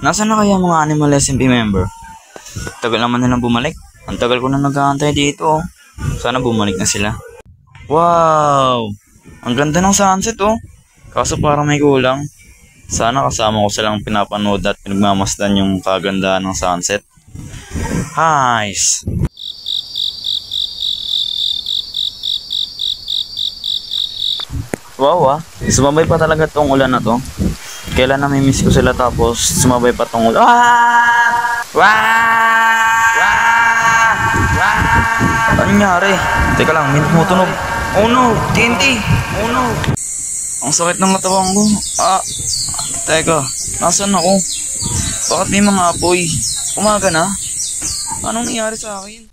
Nasaan na kaya mga Animal SMP member? Tagal naman nilang bumalik. Ang tagal ko na nag-aantay dito. Sana bumalik na sila. Wow! Ang ganda ng sunset oh. Kaso parang may kulang. Sana kasama ko silang pinapanood at pinagmamasdan yung kagandahan ng sunset. Nice! Wow sumabay pa talaga tong ulan na to. Kailan namimiss ko sila tapos sumabay pa tong ulan. Ano nangyari? Teka lang, may tumutunog. Oh no, TNT! Oh no! Ang sakit ng katawan ko. Teka, nasaan ako? Bakit may mga apoy? Umaga na? Anong nangyari sa akin?